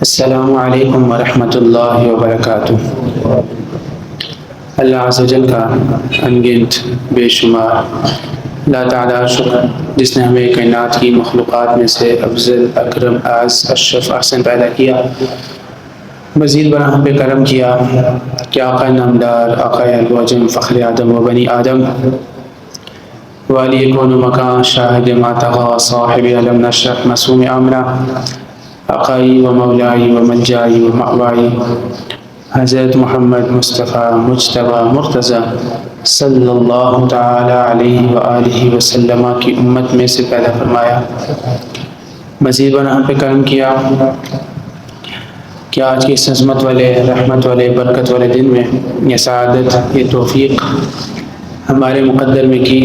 السلام علیکم ورحمۃ اللہ وبرکاتہ۔ اللہ عز و جل کا انگنت بے شمار اللہ تعالیٰ شکر، جس نے ہمیں کائنات کی مخلوقات میں سے افضل، اکرم، اعز، اشرف، احسن پیدا کیا، مزید بر ہم پہ کرم کیا کہ آقا نامدار، آقا الوجم، فخر آدم و بنی آدم، والی کون مکان، شاہد ما طغى، صاحب علم نشرح، مسوم امرا، آقائی و مولائی و ملجائی و مأوائی حضرت محمد مصطفیٰ مجتبیٰ مرتضیٰ صلی اللہ تعالی علیہ وآلہ وسلم کی امت میں سے پیدا فرمایا، مزید بر ہم پہ کرم کیا کہ آج کے اس عظمت والے، رحمت والے، برکت والے دن میں یہ سعادت، یہ توفیق ہمارے مقدر میں کی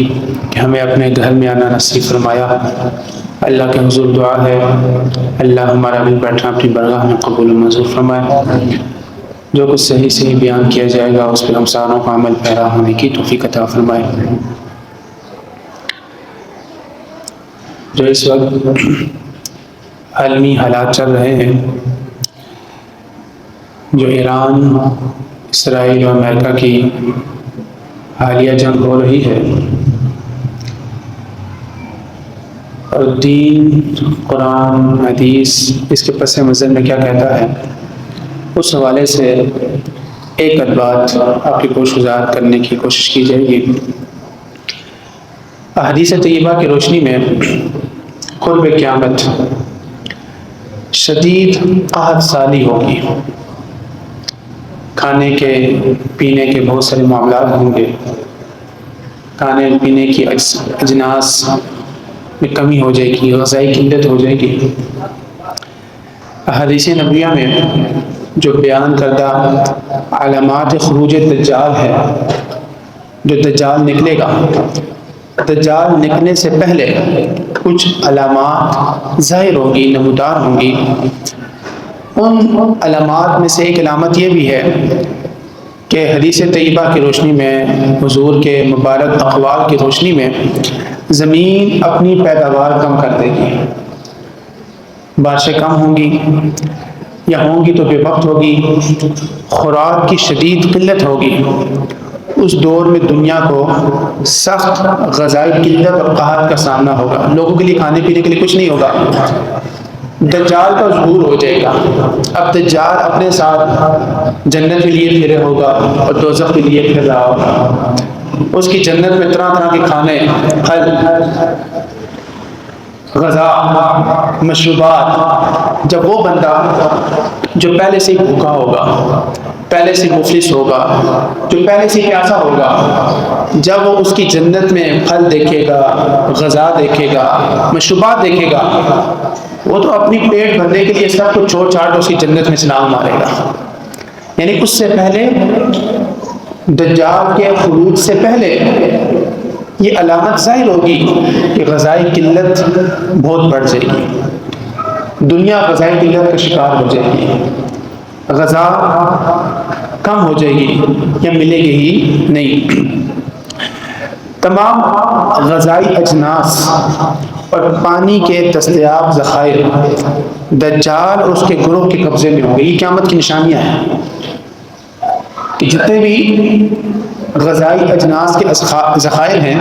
کہ ہمیں اپنے گھر میں آنا نصیب فرمایا۔ اللہ کے حضور دعا ہے اللہ ہمارا بھی بیٹھنا اپنی برگاہ میں قبول و منظور فرمائے، جو کچھ صحیح صحیح بیان کیا جائے گا اس پہ ہم ساروں کو عمل پیرا ہونے کی توفیق عطا فرمائے۔ جو اس وقت عالمی حالات چل رہے ہیں، جو ایران، اسرائیل اور امریکہ کی حالیہ جنگ ہو رہی ہے، اور دین، قرآن، حدیث اس کے پس منظر میں کیا کہتا ہے، اس حوالے سے ایک بات آپ کی گوشگزار کرنے کی کوشش کی جائے گی۔ احادیث طیبہ کی روشنی میں قرب قیامت شدید قحط سالی ہوگی، کھانے کے پینے کے بہت سارے معاملات ہوں گے، کھانے پینے کی اجناس میں کمی ہو جائے گی، غذائی قلت ہو جائے گی۔ احادیث نبویہ میں جو بیان کردہ علامات خروج دجال ہے، جو دجال نکلے گا، دجال نکلنے سے پہلے کچھ علامات ظاہر ہوں گی، نمودار ہوں گی۔ ان علامات میں سے ایک علامت یہ بھی ہے کہ حدیث طیبہ کی روشنی میں، حضور کے مبارک اقوال کی روشنی میں، زمین اپنی پیداوار کم کر دے گی، بارشیں کم ہوں گی، یا ہوں گی تو بے وقت ہوگی، خوراک کی شدید قلت ہوگی۔ اس دور میں دنیا کو سخت غذائی قلت اور قحط کا سامنا ہوگا، لوگوں کے لیے کھانے پینے کے لیے کچھ نہیں ہوگا۔ دجال کا ظہور ہو جائے گا۔ اب دجال اپنے ساتھ جنت کے لیے پھرے ہوگا اور دوزخ کے لیے پھر رہا ہوگا۔ اس کی جنت میں طرح طرح کے کھانے، پھل، غذا، مشروبات۔ جب وہ بندہ جو پہلے سے ہی بھوکا ہوگا، پہلے سے مفلس ہوگا، جو پہلے سے پیاسا ہوگا، جب وہ اس کی جنت میں پھل دیکھے گا، غذا دیکھے گا، مشروبات دیکھے گا، وہ تو اپنی پیٹ بھرنے کے لیے سب کچھ چھوڑ چھاڑ اس کی جنت میں چھلانگ مارے گا۔ یعنی اس سے پہلے، دجال کے خروج سے پہلے یہ علامت ظاہر ہوگی کہ غذائی قلت بہت بڑھ جائے گی، دنیا غذائی قلت کا شکار ہو جائے گی، غذا کم ہو جائے گی یا ملے گی ہی نہیں۔ تمام غذائی اجناس اور پانی کے دستیاب ذخائر دجال اور اس کے گروہ کے قبضے میں ہوں گے۔ یہ قیامت کی نشانیاں ہیں کہ جتنے بھی غذائی اجناس کے ذخائر ہیں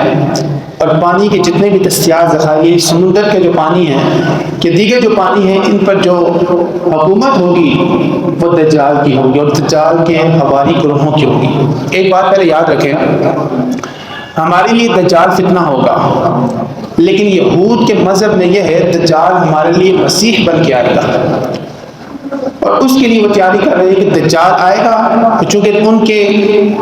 اور پانی کے جتنے بھی دستیاب ذخائر، یہ سمندر کے جو پانی ہیں کہ دیگر جو پانی ہیں، ان پر جو حکومت ہوگی وہ دجال کی ہوگی اور دجال کے حوالی گروہوں کی ہوگی۔ ایک بات پہلے یاد رکھیں، ہمارے لیے دجال فتنہ ہوگا، لیکن یہود کے مذہب میں یہ ہے دجال ہمارے لیے مسیح بن کے آئے گا، اور اس کے لیے وہ تیاری کر رہے ہیں کہ دجال آئے گا، چونکہ ان کے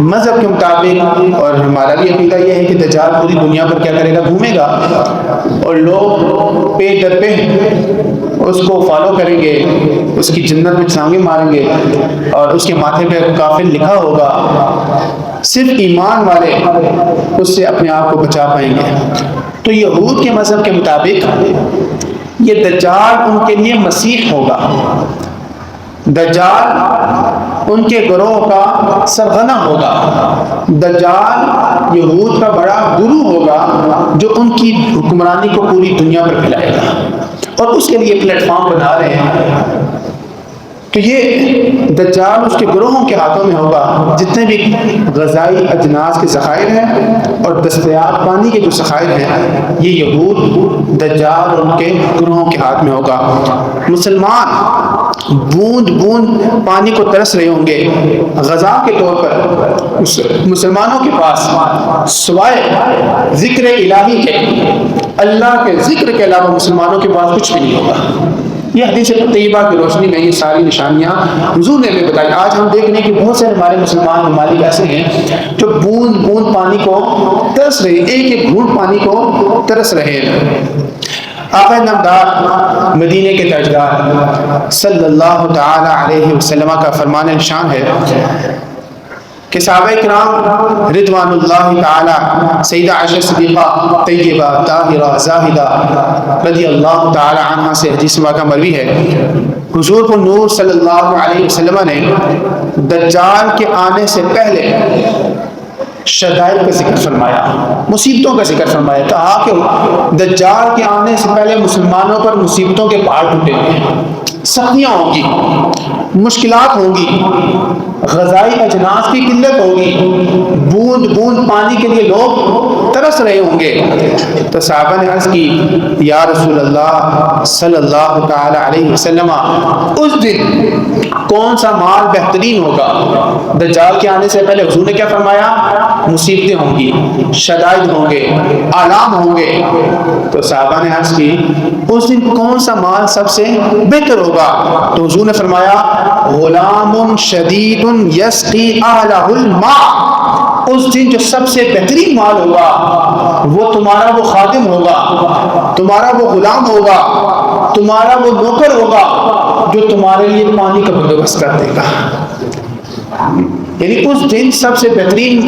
مذہب کے مطابق، اور ہمارا بھی عقیدہ یہ ہے کہ دجال پوری دنیا پر کیا کرے گا، گھومے گا، اور لوگ پہ در پہ اس کو فالو کریں گے، اس کی جنت میں چھلانگیں ماریں گے، اور اس کے ماتھے پہ کافر لکھا ہوگا۔ صرف ایمان والے اس سے اپنے آپ کو بچا پائیں گے۔ تو یہود کے مذہب کے مطابق یہ دجال ان کے لیے مسیح ہوگا، دجال ان کے گروہ کا سرغنہ ہوگا، دجال یہود کا بڑا گرو ہوگا جو ان کی حکمرانی کو پوری دنیا پر پھیلائے گا، اور اس کے لیے پلیٹ فارم بنا رہے ہیں۔ تو یہ دجال اس کے گروہوں کے ہاتھوں میں ہوگا. جتنے بھی غذائی اجناس کے ذخائر ہیں اور دستیاب پانی کے جو ذخائر ہیں، یہ یہود دجال اور ان کے گروہوں کے ہاتھ میں ہوگا. مسلمان بوند بوند پانی کو ترس رہے ہوں گے. غذا کے طور پر مسلمانوں کے پاس سوائے ذکر الہی کے، اللہ کے ذکر کے علاوہ مسلمانوں کے پاس کچھ بھی نہیں ہوگا. یہ حدیث طیبہ کی روشنی میں یہ ساری نشانیاں حضور نے ہمیں بتائی. آج ہم دیکھ رہے ہیں کہ بہت سے ہمارے مسلمان ممالک ایسے ہیں جو بوند بوند پانی کو ترس رہے ہیں، ایک ایک گھونٹ پانی کو ترس رہے ہیں. آقا نامدار مدینے کے تاجدار صلی اللہ تعالی علیہ وسلم کا فرمان نشان ہے کہ صحابہ کرام رضوان اللہ تعالی، سیدہ عائشہ صدیقہ طیبہ طاہرہ زاہدہ رضی اللہ تعالی عنہ سے حدیث پاک مروی ہے، حضور کو نور صلی اللہ علیہ وسلم نے دجال کے آنے سے پہلے شدائد کا ذکر فرمایا، مصیبتوں کا ذکر فرمایا. کہا کہ دجال کے آنے سے پہلے مسلمانوں پر مصیبتوں کے پہاڑ ٹوٹے ہیں، سختیاں ہوں گی، مشکلات ہوں گی، غذائی اجناس کی قلت ہوگی، بوند بوند پانی کے لیے لوگ ترس رہے ہوں گے. تو صحابہ نے عرض کی یا رسول اللہ صلی اللہ تعالی علیہ وسلم، اس دن کون سا مال بہترین ہوگا؟ دجال کے آنے سے پہلے حضور نے کیا فرمایا؟ مصیبتیں ہوں گی، شدائد ہوں گے، آلام ہوں گے. تو صحابہ نے عرض کی اس دن کون سا مال سب سے بہتر ہوگا؟ تو حضور نے فرمایا غلام شدید یسقی اہلہ الماء. اس دن جو سب سے بہترین مال ہوگا وہ تمہارا وہ خادم ہوگا، تمہارا وہ غلام ہوگا، تمہارا وہ نوکر ہوگا جو تمہارے لیے پانی کا بندوبست کر دے گا. یعنی اس دن سب سے بہترین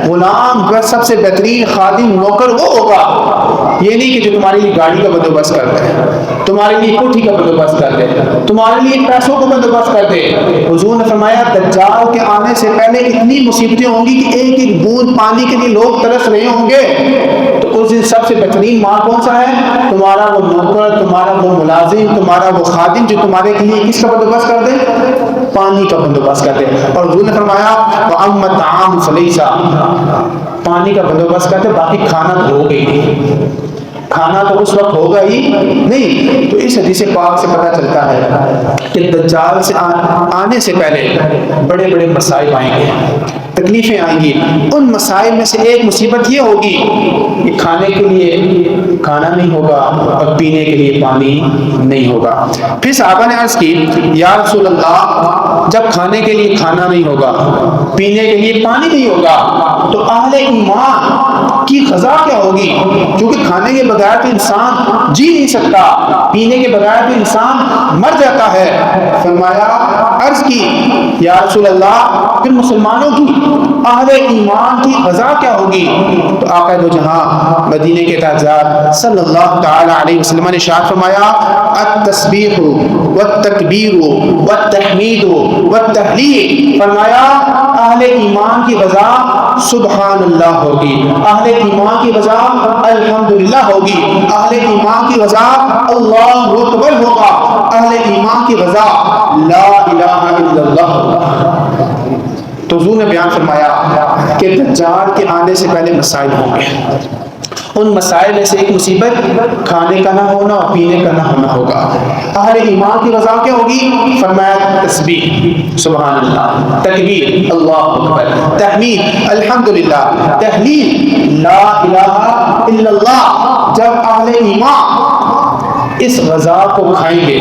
غلام، سب سے بہترین خادم، نوکر وہ ہوگا. یہ نہیں کہ جو تمہارے لیے گاڑی کا بندوبست کر دے، تمہارے لیے کوٹھی کا بندوبست کر دے، تمہارے لیے پیسوں کا بندوبست کر دے. حضور نے فرمایا دجال کے آنے سے پہلے اتنی مصیبتیں ہوں گی کہ ایک ایک بوند پانی کے لیے لوگ ترس رہے ہوں گے. تو اس دن سب سے بہترین مال کون سا ہے؟ تمہارا وہ نوکر، تمہارا وہ ملازم، تمہارا وہ خادم جو تمہارے لیے کس کا بندوبست کر دے؟ پانی کا بندوبست کر دے. اور حضور نے فرمایا وَأَمَّا الطَّعَامُ فَلَيْسَ، پانی کا بندوبست کرتے، باقی کھانا تو ہو گئی نہیں، کھانا تو اس وقت ہوگا ہی نہیں. تو اس حدیث پاک سے پتہ چلتا ہے کہ دجال سے آنے سے پہلے بڑے بڑے مسائل آئیں گے، تکلیفیں آئیں گی. ان مسائل میں سے ایک مصیبت یہ ہوگی کہ کھانے کے لیے کھانا نہیں ہوگا اور پینے کے لیے پانی نہیں ہوگا. پھر صحابہ نے عرض کی یا رسول اللہ، جب کھانے کے لیے کھانا نہیں ہوگا، پینے کے لیے پانی نہیں ہوگا، تو اہل ایمان کی غذا کیا ہوگی؟ کیونکہ کھانے کے بغیر تو انسان جی نہیں سکتا، پینے کے بغیر تو انسان مر جاتا ہے. فرمایا عرض کی یا رسول اللہ، پھر مسلمانوں کی، اہل ایمان کی غذا کیا ہوگی؟ تو آقا دو جہاں مدینے کے تاجدار صلی اللہ تعالی علیہ وسلم نے ارشاد فرمایا التسبیح والتکبیر والتحمید والتہلیل. فرمایا اہل ایمان کی غذا سبحان اللہ ہوگی، اہل ایمان کی غذا الحمدللہ ہوگی، اہل ایمان کی غذا اللہ اکبر ہوگا، اہل ایمان کی غذا لا الہ الا اللہ ہوگا. تو حضور نے بیان فرمایا کہ دجال کے آنے سے پہلے مسائل ہوں گے. ان مسائل میں سے ایک مصیبت کھانے کا نہ ہونا اور پینے کا نہ ہونا ہوگا. اہل ایمان کی غذا کیا ہوگی؟ فرمایا تسبیح سبحان اللہ، تکبیر اللہ اکبر، تحمید الحمدللہ، تہلیل لا الہ الا اللہ. جب اہل ایمان اس غذا کو کھائیں گے،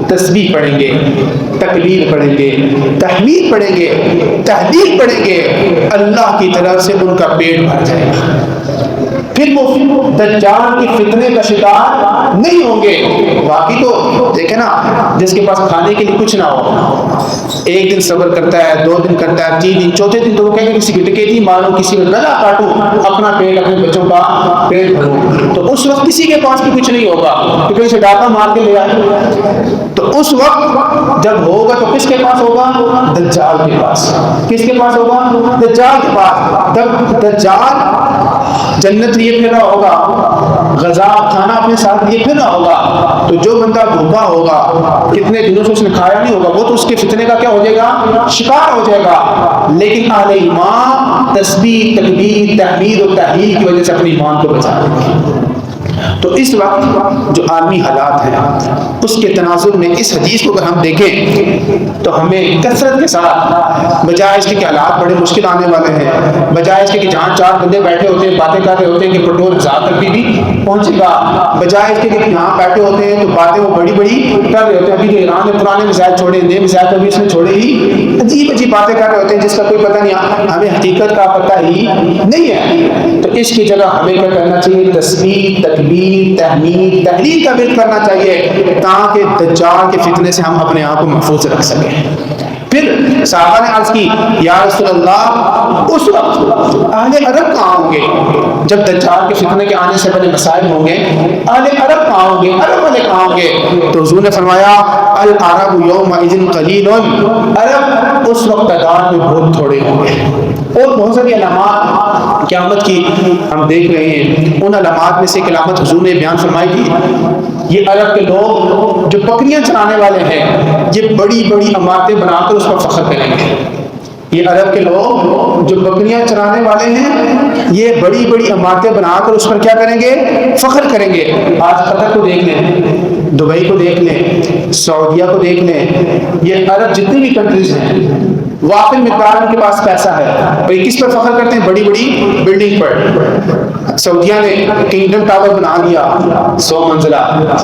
تسبیح پڑھیں گے، تکبیر پڑھیں گے، تحمید پڑھیں گے، تہلیل پڑھیں گے، اللہ کی طرف سے ان کا پیٹ بھر جائے گا. پھر وہ دجال کی فتنے کا شکار نہیں ہوں گے. باقی تو دیکھیں نا، جس کے پاس کھانے کے لیے کچھ نہ ہو، ایک دن صبر کرتا ہے، 2 دن کرتا ہے، 3 دن، چوتھے دن تو وہ کہیں گے کسی کی ڈکیتی ماروں، کسی کا گلا کاٹوں، اپنا پیٹ اپنے بچوں کا پیٹ بھروں. تو اس وقت کسی کے پاس بھی کچھ نہیں ہوگا کہ کوئی سے ڈاکہ مار کے لے آئے. تو اس وقت جب ہوگا تو کس کے پاس ہوگا؟ دجال کے پاس. کس کے پاس ہوگا؟ دجال کے پاس. جنت لیے پھر رہا ہوگا، غذا کھانا اپنے ساتھ لیے پھر رہا ہوگا، تو جو بندہ بھوکا ہوگا، کتنے دنوں سے اس نے کھایا نہیں ہوگا، وہ تو اس کے فتنے کا کیا ہو جائے گا؟ شکار ہو جائے گا۔ لیکن اہل ایمان تسبیح، تکبیر، تحمید اور تحلیل کی وجہ سے اپنے ایمان کو بچا لیں گے۔ تو اس وقت جو عالمی حالات ہیں اس کے تناظر میں اس حدیث کو اگر ہم دیکھیں تو ہمیں کثرت کے ساتھ، بجائے اس کے کہ حالات بڑے مشکل آنے والے ہیں، بجائے اس کے کہ جہاں چار بندے بیٹھے ہوتے ہیں باتیں کر رہے ہوتے ہیں کہ پیٹرول زیادہ تک بھی پہنچے گا، بجائے اس کے کہ یہاں بیٹھے ہوتے ہیں تو باتیں وہ بڑی بڑی کر رہے ہوتے ہیں، ابھی جو ایران نے پرانے میزائل چھوڑے، نئے میزائل کبھی اس نے چھوڑے ہی، عجیب عجیب باتیں کر رہے ہوتے ہیں جس کا کوئی پتہ نہیں، ہمیں حقیقت کا پتہ ہی نہیں ہے۔ تو اس کی جگہ ہمیں کیا کرنا چاہیے؟ تسبیح، تکبیر، تحمید، تحلیل کا ورد کرنا چاہیے تاکہ دجال کے فتنے سے ہم اپنے آپ کو محفوظ رکھ سکیں۔ پھر صحابہ نے عرض کی یا رسول اللہ اس وقت اہل عرب کہاں ہوں گے؟ جب دجال کے فتنے کے آنے سے پہلے مسائل ہوں گے، اہل عرب کہاں ہوں گے؟ عرب والے کہاں ہوں گے؟ تو حضور نے فرمایا العرب یومئذ قلیل، عرب اس وقت تعداد میں بہت تھوڑے ہوں گے۔ اور بہت ساری علامات قیامت کی ہم دیکھ رہے ہیں، ان علامات میں سے ایک علامت حضور نے بیان فرمائی تھی، یہ عرب کے لوگ جو بکریاں چرانے والے ہیں یہ بڑی بڑی عمارتیں بنا کر اس پر فخر کریں گے۔ یہ عرب کے لوگ جو بکریاں چرانے والے ہیں یہ بڑی بڑی عمارتیں بنا کر اس پر کیا کریں گے؟ فخر کریں گے۔ آج قطر کو دیکھ لیں، دبئی کو دیکھ لیں، سعودیہ کو دیکھ لیں، یہ عرب جتنی بھی کنٹریز ہیں واقعی مقدار ان کے پاس پیسہ ہے، بھائی کس پر فخر کرتے ہیں؟ بڑی بڑی بلڈنگ پر۔ سعودیہ نے کنگڈم ٹاور بنا دیا 100 منزلہ،